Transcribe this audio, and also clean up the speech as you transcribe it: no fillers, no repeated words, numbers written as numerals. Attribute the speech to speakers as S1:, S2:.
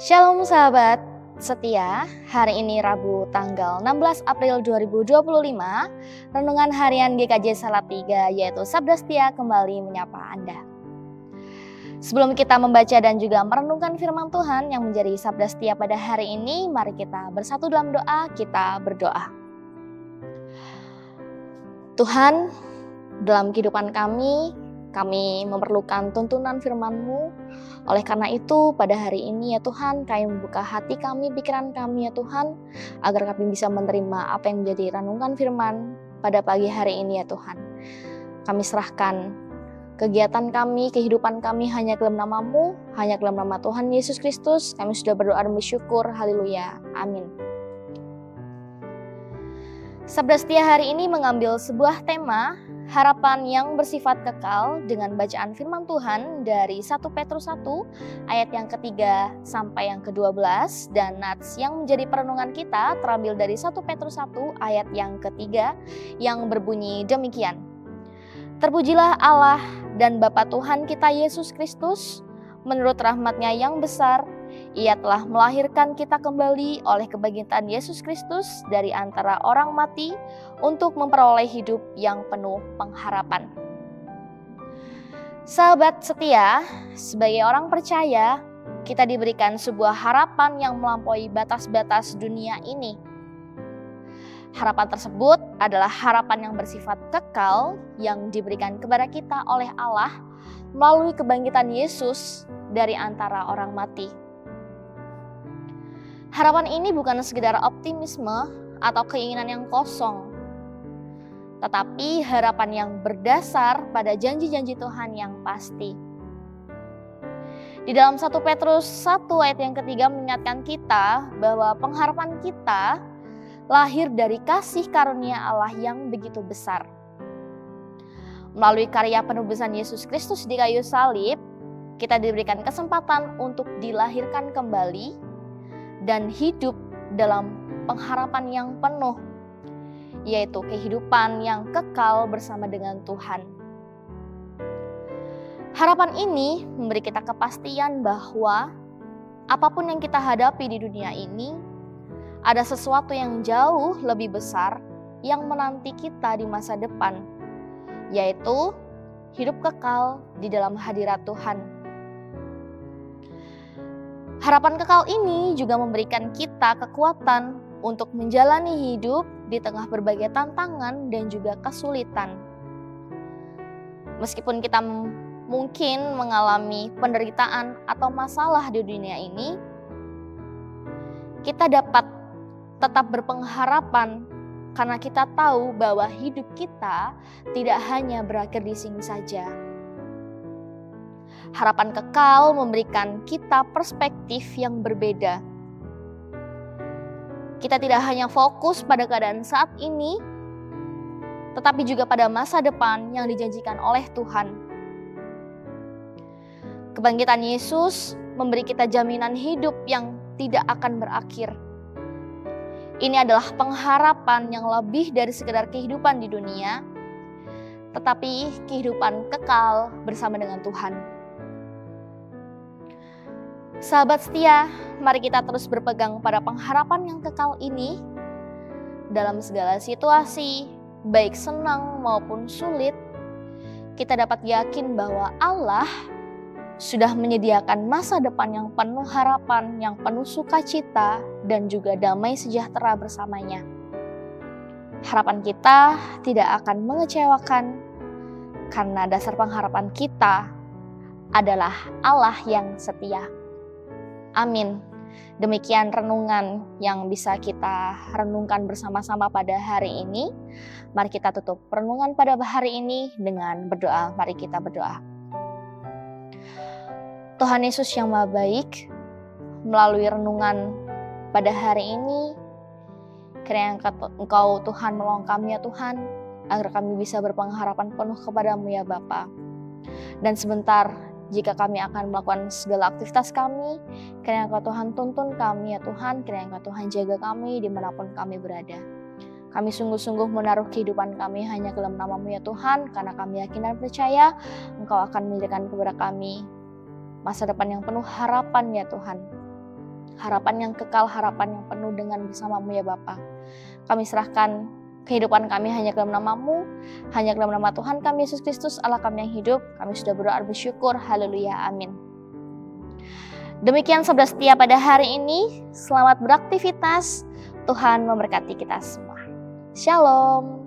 S1: Shalom sahabat setia, hari ini Rabu tanggal 16 April 2025, renungan harian GKJ Salatiga yaitu Sabda Setia kembali menyapa Anda. Sebelum kita membaca dan juga merenungkan firman Tuhan yang menjadi Sabda Setia pada hari ini, mari kita bersatu dalam doa, kita berdoa. Tuhan, dalam kehidupan kami memerlukan tuntunan firman-Mu. Oleh karena itu, pada hari ini ya Tuhan, kami membuka hati kami, pikiran kami ya Tuhan, agar kami bisa menerima apa yang menjadi renungan firman pada pagi hari ini ya Tuhan. Kami serahkan kegiatan kami, kehidupan kami hanya ke dalam nama-Mu, hanya ke dalam nama Tuhan Yesus Kristus. Kami sudah berdoa dan bersyukur, haleluya, amin. Sabda Setia hari ini mengambil sebuah tema, harapan yang bersifat kekal, dengan bacaan firman Tuhan dari 1 Petrus 1 ayat yang ketiga sampai yang ke-12, dan nats yang menjadi perenungan kita terambil dari 1 Petrus 1 ayat yang ketiga yang berbunyi demikian. Terpujilah Allah dan Bapa Tuhan kita Yesus Kristus, menurut rahmat-Nya yang besar, Ia telah melahirkan kita kembali oleh kebangkitan Yesus Kristus dari antara orang mati untuk memperoleh hidup yang penuh pengharapan. Sahabat setia, sebagai orang percaya, kita diberikan sebuah harapan yang melampaui batas-batas dunia ini. Harapan tersebut adalah harapan yang bersifat kekal yang diberikan kepada kita oleh Allah melalui kebangkitan Yesus dari antara orang mati. Harapan ini bukan sekedar optimisme atau keinginan yang kosong, tetapi harapan yang berdasar pada janji-janji Tuhan yang pasti. Di dalam 1 Petrus 1 ayat yang ketiga mengingatkan kita bahwa pengharapan kita lahir dari kasih karunia Allah yang begitu besar. Melalui karya penebusan Yesus Kristus di kayu salib, kita diberikan kesempatan untuk dilahirkan kembali dan hidup dalam pengharapan yang penuh, yaitu kehidupan yang kekal bersama dengan Tuhan. Harapan ini memberi kita kepastian bahwa apapun yang kita hadapi di dunia ini, ada sesuatu yang jauh lebih besar yang menanti kita di masa depan, yaitu hidup kekal di dalam hadirat Tuhan. Harapan kekal ini juga memberikan kita kekuatan untuk menjalani hidup di tengah berbagai tantangan dan juga kesulitan. Meskipun kita mungkin mengalami penderitaan atau masalah di dunia ini, kita dapat tetap berpengharapan karena kita tahu bahwa hidup kita tidak hanya berakhir di sini saja. Harapan kekal memberikan kita perspektif yang berbeda. Kita tidak hanya fokus pada keadaan saat ini, tetapi juga pada masa depan yang dijanjikan oleh Tuhan. Kebangkitan Yesus memberi kita jaminan hidup yang tidak akan berakhir. Ini adalah pengharapan yang lebih dari sekedar kehidupan di dunia, tetapi kehidupan kekal bersama dengan Tuhan. Sahabat setia, mari kita terus berpegang pada pengharapan yang kekal ini dalam segala situasi, baik senang maupun sulit. Kita dapat yakin bahwa Allah sudah menyediakan masa depan yang penuh harapan, yang penuh sukacita, dan juga damai sejahtera bersamanya. Harapan kita tidak akan mengecewakan, karena dasar pengharapan kita adalah Allah yang setia. Amin. Demikian renungan yang bisa kita renungkan bersama-sama pada hari ini. Mari kita tutup renungan pada hari ini dengan berdoa. Mari kita berdoa. Tuhan Yesus yang Maha Baik, melalui renungan pada hari ini, kiranya Engkau Tuhan menolong kami ya Tuhan, agar kami bisa berpengharapan penuh kepadamu ya Bapa. Dan sebentar, jika kami akan melakukan segala aktivitas kami, kiranya Engkau Tuhan tuntun kami ya Tuhan, kiranya Engkau Tuhan jaga kami dimanapun kami berada. Kami sungguh-sungguh menaruh kehidupan kami hanya ke dalam nama-Mu ya Tuhan, karena kami yakin dan percaya Engkau akan memberikan kepada kami masa depan yang penuh harapan ya Tuhan. harapan yang kekal, harapan yang penuh dengan bersama-Mu ya Bapa. Kami serahkan kehidupan kami hanya ke dalam nama-Mu, hanya ke dalam nama Tuhan kami Yesus Kristus, Allah kami yang hidup. Kami sudah berdoa bersyukur, haleluya, amin. Demikian Sabda Setia pada hari ini. Selamat beraktivitas. Tuhan memberkati kita semua. Shalom.